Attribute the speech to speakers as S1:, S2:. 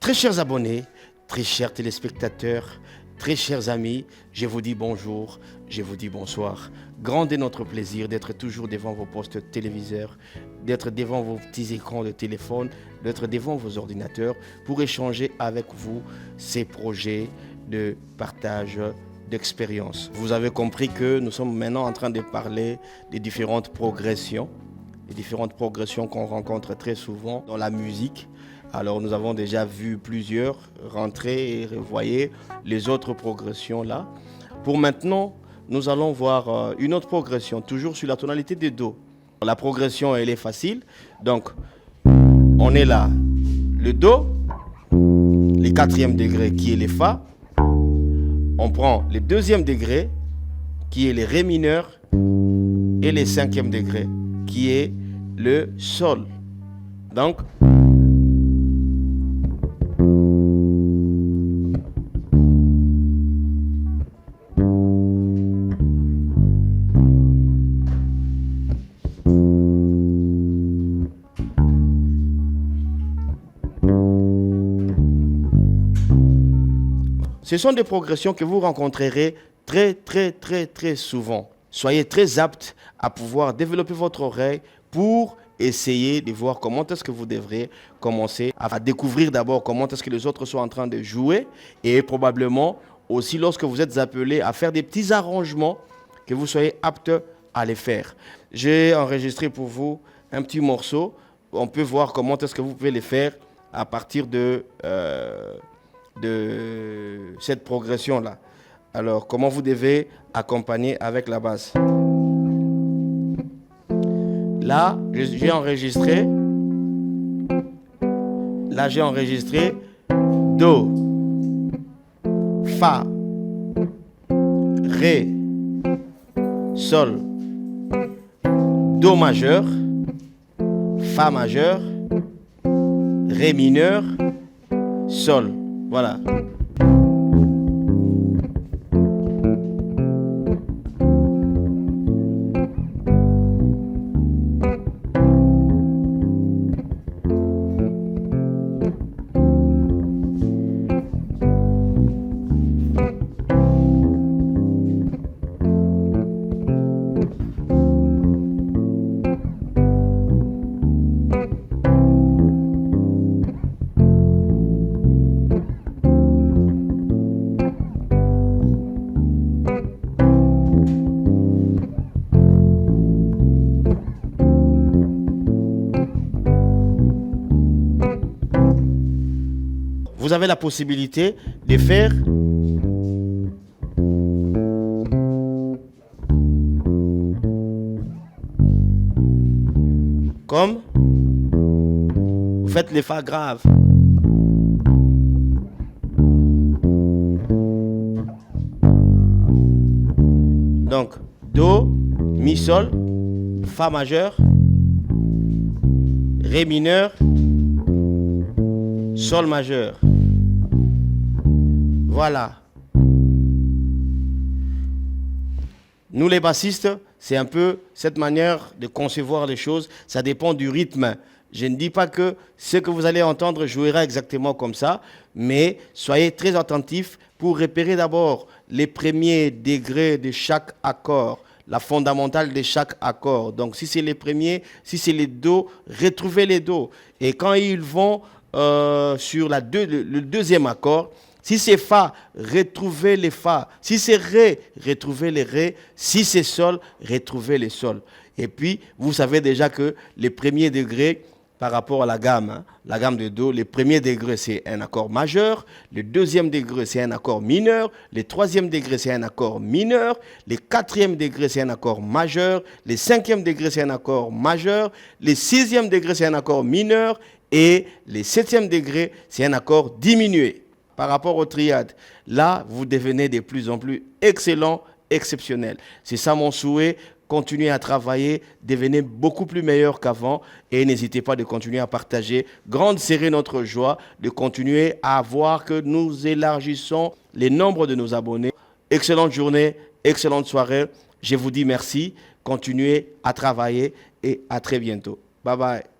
S1: Très chers abonnés, très chers téléspectateurs, très chers amis, je vous dis bonjour, je vous dis bonsoir. Grand est notre plaisir d'être toujours devant vos postes téléviseurs, d'être devant vos petits écrans de téléphone, d'être devant vos ordinateurs pour échanger avec vous ces projets de partage d'expérience. Vous avez compris que nous sommes maintenant en train de parler des différentes progressions qu'on rencontre très souvent dans la musique. Alors nous avons déjà vu plusieurs rentrer et revoyer les autres progressions là. Pour maintenant, nous allons voir une autre progression, toujours sur la tonalité de Do. La progression, elle est facile. Donc, on est là. Le Do, le quatrième degré qui est le Fa. On prend le deuxième degré qui est le Ré mineur et le cinquième degré qui est le Sol. Donc, ce sont des progressions que vous rencontrerez très souvent. Soyez très aptes à pouvoir développer votre oreille pour essayer de voir comment est-ce que vous devrez commencer à découvrir d'abord comment est-ce que les autres sont en train de jouer et probablement aussi lorsque vous êtes appelé à faire des petits arrangements, que vous soyez aptes à les faire. J'ai enregistré pour vous un petit morceau. On peut voir comment est-ce que vous pouvez les faire à partir de cette progression-là. Alors, comment vous devez accompagner avec la basse. Là, j'ai enregistré Do, Fa, Ré, Sol, Do majeur, Fa majeur, Ré mineur, Sol. Voilà. Vous avez la possibilité de faire comme vous faites les Fa graves. Donc, Do, Mi, Sol, Fa majeur, Ré mineur, Sol majeur. Voilà. Nous les bassistes, c'est un peu cette manière de concevoir les choses. Ça dépend du rythme. Je ne dis pas que ce que vous allez entendre jouera exactement comme ça, mais soyez très attentifs pour repérer d'abord les premiers degrés de chaque accord, la fondamentale de chaque accord. Donc si c'est les premiers, si c'est les Do, retrouvez les Do. Et quand ils vont sur le deuxième accord, si c'est Fa, retrouvez les Fa. Si c'est Ré, retrouvez les Ré. Si c'est Sol, retrouvez les Sol. Et puis, vous savez déjà que les premiers degrés, par rapport à la gamme de Do, les premiers degrés, c'est un accord majeur. Le deuxième degré, c'est un accord mineur. Le troisième degré, c'est un accord mineur. Le quatrième degré, c'est un accord majeur. Le cinquième degré, c'est un accord majeur. Le sixième degré, c'est un accord mineur. Et le septième degré, c'est un accord diminué. Par rapport aux triades, là, vous devenez de plus en plus excellent, exceptionnel. C'est ça mon souhait. Continuez à travailler, devenez beaucoup plus meilleur qu'avant et n'hésitez pas de continuer à partager. Grande serait notre joie de continuer à voir que nous élargissons les nombres de nos abonnés. Excellente journée, excellente soirée. Je vous dis merci. Continuez à travailler et à très bientôt. Bye bye.